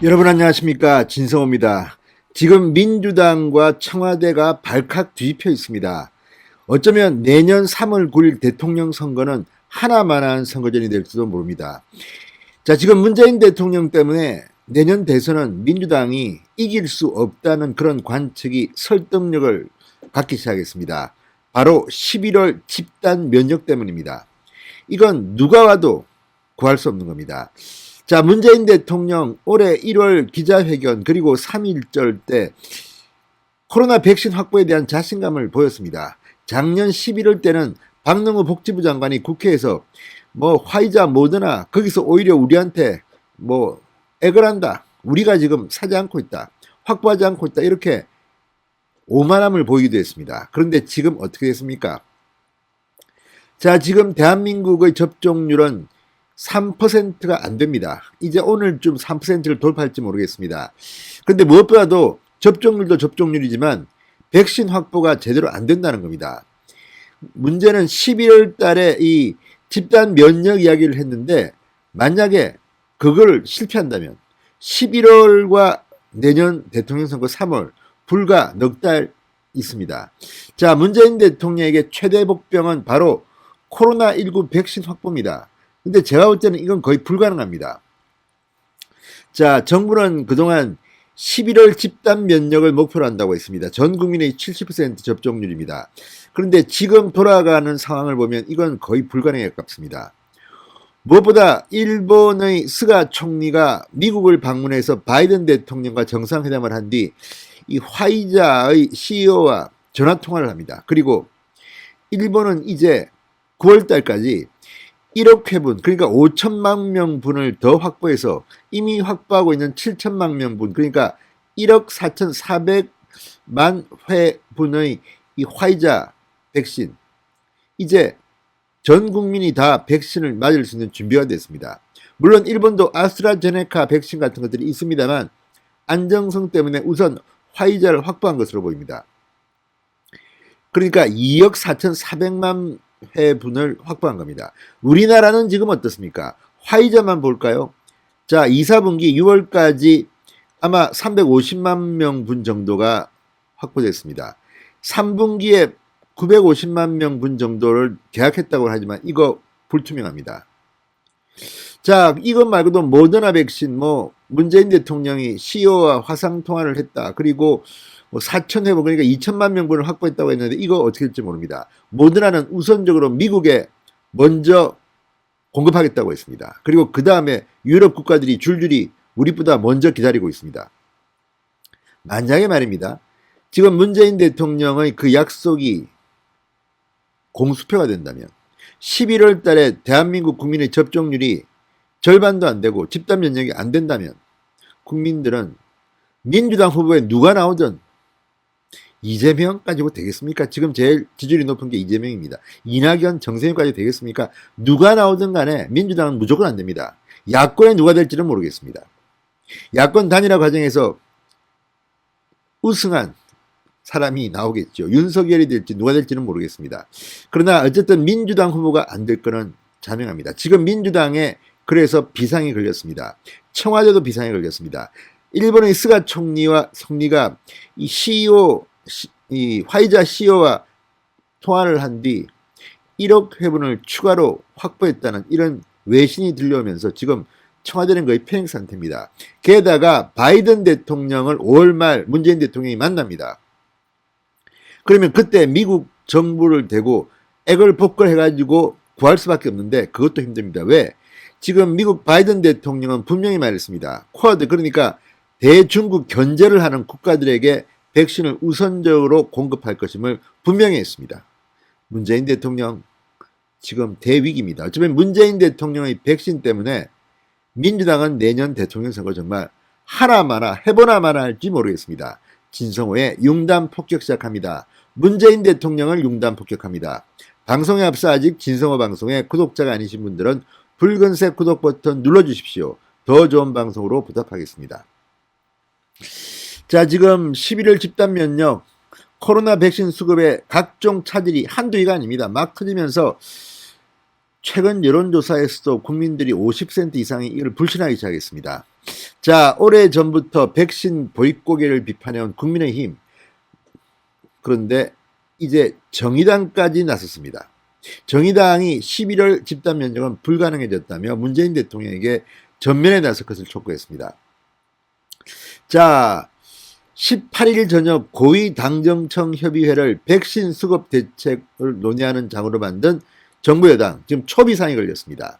여러분 안녕하십니까, 진성호입니다. 지금 민주당과 청와대가 발칵 뒤집혀 있습니다. 어쩌면 내년 3월 9일 대통령 선거는 하나만한 선거전이 될지도 모릅니다. 자, 지금 문재인 대통령 때문에 내년 대선은 민주당이 이길 수 없다는 그런 관측이 설득력을 갖기 시작했습니다. 바로 11월 집단 면역 때문입니다. 이건 누가 와도 구할 수 없는 겁니다. 자, 문재인 대통령 올해 1월 기자회견 그리고 3.1절 때 코로나 백신 확보에 대한 자신감을 보였습니다. 작년 11월 때는 박능후 복지부 장관이 국회에서 화이자 모더나 거기서 오히려 우리한테 액을 한다. 우리가 지금 사지 않고 있다. 확보하지 않고 있다. 이렇게 오만함을 보이기도 했습니다. 그런데 지금 어떻게 됐습니까? 자, 지금 대한민국의 접종률은 3%가 안 됩니다. 이제 오늘쯤 3%를 돌파할지 모르겠습니다. 그런데 무엇보다도 접종률도 접종률이지만 백신 확보가 제대로 안 된다는 겁니다. 문제는 11월 달에 이 집단 면역 이야기를 했는데 만약에 그걸 실패한다면 11월과 내년 대통령 선거 3월 불과 넉 달 있습니다. 자, 문재인 대통령에게 최대 복병은 바로 코로나19 백신 확보입니다. 근데 제가 볼 때는 이건 거의 불가능합니다. 자, 정부는 그동안 11월 집단 면역을 목표로 한다고 했습니다. 전 국민의 70% 접종률입니다. 그런데 지금 돌아가는 상황을 보면 이건 거의 불가능에 가깝습니다. 무엇보다 일본의 스가 총리가 미국을 방문해서 바이든 대통령과 정상회담을 한 뒤 이 화이자의 CEO와 전화통화를 합니다. 그리고 일본은 이제 9월 달까지 1억 회분, 그러니까 5천만 명분을 더 확보해서 이미 확보하고 있는 7천만 명분, 그러니까 1억 4,400만 회분의 이 화이자 백신, 이제 전 국민이 다 백신을 맞을 수 있는 준비가 됐습니다. 물론 일본도 아스트라제네카 백신 같은 것들이 있습니다만 안정성 때문에 우선 화이자를 확보한 것으로 보입니다. 그러니까 2억 4,400만 회분을 확보한 겁니다. 우리나라는 지금 어떻습니까? 화이자만 볼까요? 자, 2, 4분기 6월까지 아마 350만 명분 정도가 확보됐습니다. 3분기에 950만 명분 정도를 계약했다고 하지만 이거 불투명합니다. 자, 이것 말고도 모더나 백신 문재인 대통령이 CEO와 화상 통화를 했다. 그리고 4천 회분, 그러니까 2천만 명분을 확보했다고 했는데 이거 어떻게 될지 모릅니다. 모더나는 우선적으로 미국에 먼저 공급하겠다고 했습니다. 그리고 그 다음에 유럽 국가들이 줄줄이 우리보다 먼저 기다리고 있습니다. 만약에 말입니다. 지금 문재인 대통령의 그 약속이 공수표가 된다면 11월 달에 대한민국 국민의 접종률이 절반도 안 되고 집단 면역이 안 된다면 국민들은 민주당 후보에 누가 나오든 이재명 가지고 되겠습니까? 지금 제일 지지율이 높은 게 이재명입니다. 이낙연, 정세균까지 되겠습니까? 누가 나오든 간에 민주당은 무조건 안 됩니다. 야권에 누가 될지는 모르겠습니다. 야권 단일화 과정에서 우승한 사람이 나오겠죠. 윤석열이 될지 누가 될지는 모르겠습니다. 그러나 어쨌든 민주당 후보가 안 될 거는 자명합니다. 지금 민주당에 그래서 비상이 걸렸습니다. 청와대도 비상이 걸렸습니다. 일본의 스가 총리와 총리가 이 CEO, 이 화이자 CEO와 통화를 한 뒤 1억 회분을 추가로 확보했다는 이런 외신이 들려오면서 지금 청와대는 거의 패행 상태입니다. 게다가 바이든 대통령을 5월 말 문재인 대통령이 만납니다. 그러면 그때 미국 정부를 대고 액을 복걸해가지고 구할 수밖에 없는데 그것도 힘듭니다. 왜? 지금 미국 바이든 대통령은 분명히 말했습니다. 쿼드, 그러니까 대중국 견제를 하는 국가들에게 백신을 우선적으로 공급할 것임을 분명히 했습니다. 문재인 대통령 지금 대위기입니다. 어쩌면 문재인 대통령의 백신 때문에 민주당은 내년 대통령 선거 정말 하나마나 해보나마나 할지 모르겠습니다. 진성호의 융단 폭격 시작합니다. 문재인 대통령을 융단 폭격합니다. 방송에 앞서 아직 진성호 방송의 구독자가 아니신 분들은 붉은색 구독 버튼 눌러주십시오. 더 좋은 방송으로 부탁하겠습니다. 자, 지금 11월 집단 면역 코로나 백신 수급에 각종 차질이 한두 해가 아닙니다. 막 터지면서 최근 여론조사에서도 국민들이 50% 이상이 이걸 불신하기 시작했습니다. 자, 오래전부터 백신 보릿고개를 비판해온 국민의힘. 그런데 이제 정의당까지 나섰습니다. 정의당이 11월 집단 면역은 불가능해졌다며 문재인 대통령에게 전면에 나설 것을 촉구했습니다. 자, 18일 저녁 고위당정청 협의회를 백신 수급 대책을 논의하는 장으로 만든 정부 여당 지금 초비상이 걸렸습니다.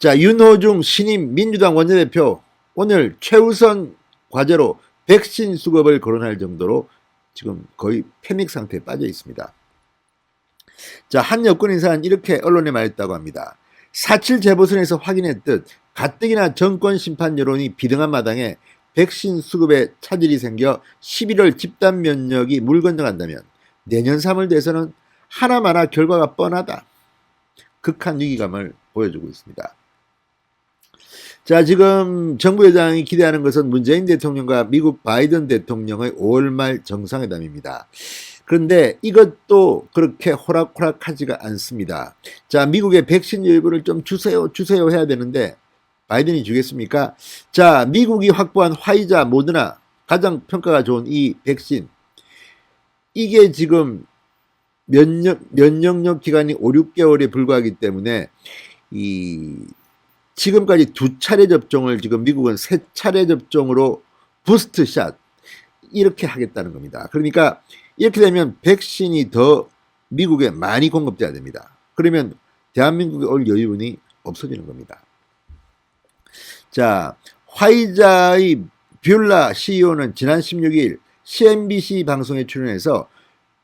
자, 윤호중 신임 민주당 원내대표 오늘 최우선 과제로 백신 수급을 거론할 정도로 지금 거의 패닉 상태에 빠져 있습니다. 자, 한 여권 인사는 이렇게 언론에 말했다고 합니다. 4.7 재보선에서 확인했듯 가뜩이나 정권 심판 여론이 비등한 마당에 백신 수급에 차질이 생겨 11월 집단 면역이 물 건너간다면 내년 3월 대선은 하나마나 결과가 뻔하다. 극한 위기감을 보여주고 있습니다. 자, 지금 정부 여당이 기대하는 것은 문재인 대통령과 미국 바이든 대통령의 5월 말 정상회담입니다. 그런데 이것도 그렇게 호락호락하지가 않습니다. 자, 미국의 백신 일부를 좀 주세요 해야 되는데 바이든이 주겠습니까? 자, 미국이 확보한 화이자, 모더나 가장 평가가 좋은 이 백신, 이게 지금 면역력 기간이 5, 6개월에 불과하기 때문에 지금까지 2차례 접종을 지금 미국은 3차례 접종으로 부스트샷 이렇게 하겠다는 겁니다. 그러니까 이렇게 되면 백신이 더 미국에 많이 공급돼야 됩니다. 그러면 대한민국에 올 여유분이 없어지는 겁니다. 자, 화이자의 뷰라 CEO는 지난 16일 CNBC 방송에 출연해서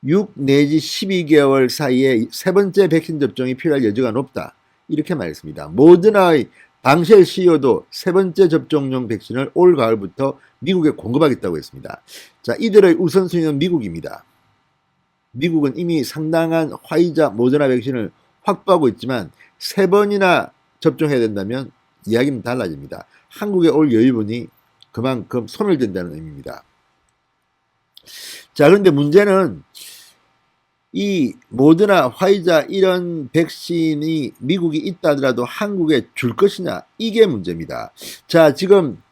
6 내지 12개월 사이에 세 번째 백신 접종이 필요할 여지가 높다. 이렇게 말했습니다. 모더나의 방쉘 CEO도 세 번째 접종용 백신을 올 가을부터 미국에 공급하겠다고 했습니다. 자, 이들의 우선순위는 미국입니다. 미국은 이미 상당한 화이자, 모더나 백신을 확보하고 있지만 3번이나 접종해야 된다면 이야기는 달라집니다. 한국에 올 여유분이 그만큼 손을 댄다는 의미입니다. 자, 그런데 문제는 이 모더나, 화이자 이런 백신이 미국이 있다 하더라도 한국에 줄 것이냐, 이게 문제입니다. 자, 지금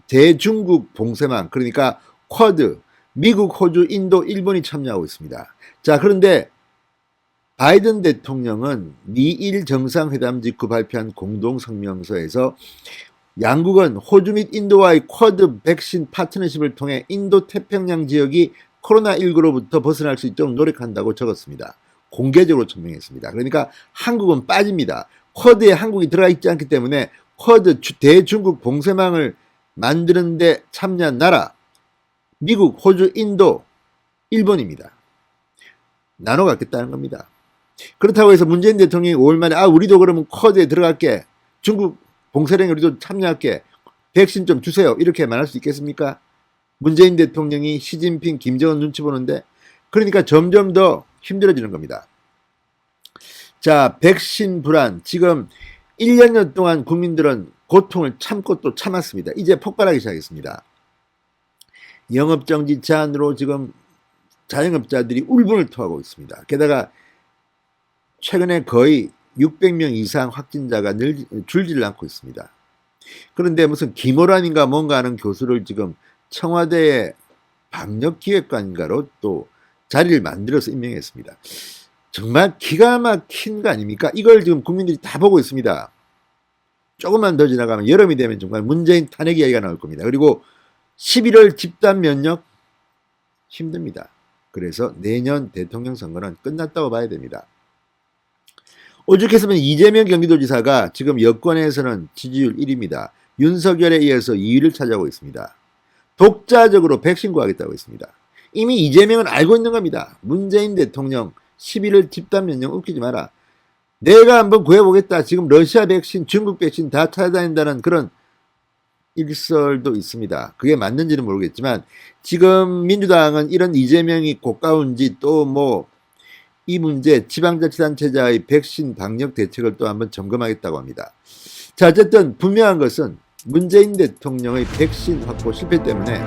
대중국 봉쇄망, 그러니까 쿼드, 미국, 호주, 인도, 일본이 참여하고 있습니다. 자, 그런데 바이든 대통령은 미일 정상회담 직후 발표한 공동성명서에서 양국은 호주 및 인도와의 쿼드 백신 파트너십을 통해 인도 태평양 지역이 코로나19로부터 벗어날 수 있도록 노력한다고 적었습니다. 공개적으로 천명했습니다. 그러니까 한국은 빠집니다. 쿼드에 한국이 들어가 있지 않기 때문에 쿼드 대중국 봉쇄망을 만드는 데 참여한 나라 미국, 호주, 인도, 일본입니다. 나눠 갖겠다는 겁니다. 그렇다고 해서 문재인 대통령이 5월 말에 우리도 그러면 쿼드에 들어갈게, 중국 봉쇄령에 우리도 참여할게, 백신 좀 주세요, 이렇게 말할 수 있겠습니까? 문재인 대통령이 시진핑, 김정은 눈치 보는데, 그러니까 점점 더 힘들어지는 겁니다. 자, 백신 불안, 지금 1년여 동안 국민들은 고통을 참고 또 참았습니다. 이제 폭발하기 시작했습니다. 영업정지 제한으로 지금 자영업자들이 울분을 토하고 있습니다. 게다가 최근에 거의 600명 이상 확진자가 줄지를 않고 있습니다. 그런데 무슨 김호란인가 뭔가 하는 교수를 지금 청와대의 방역기획관인가로 또 자리를 만들어서 임명했습니다. 정말 기가 막힌 거 아닙니까? 이걸 지금 국민들이 다 보고 있습니다. 조금만 더 지나가면 여름이 되면 정말 문재인 탄핵 이야기가 나올 겁니다. 그리고 11월 집단 면역 힘듭니다. 그래서 내년 대통령 선거는 끝났다고 봐야 됩니다. 오죽했으면 이재명 경기도지사가 지금 여권에서는 지지율 1위입니다. 윤석열에 이어서 2위를 차지하고 있습니다. 독자적으로 백신 구하겠다고 했습니다. 이미 이재명은 알고 있는 겁니다. 문재인 대통령 11월 집단 면역 웃기지 마라. 내가 한번 구해보겠다. 지금 러시아 백신, 중국 백신 다 찾아다닌다는 그런 일설도 있습니다. 그게 맞는지는 모르겠지만 지금 민주당은 이런 이재명이 고가운지 또 뭐 이 문제 지방자치단체자의 백신 방역 대책을 또 한번 점검하겠다고 합니다. 자, 어쨌든 분명한 것은 문재인 대통령의 백신 확보 실패 때문에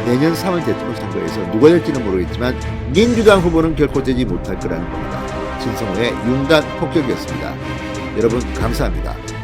내년 3월 대통령 선거에서 누가 될지는 모르겠지만 민주당 후보는 결코 되지 못할 거라는 겁니다. 진성호의 융단 폭격이었습니다. 여러분 감사합니다.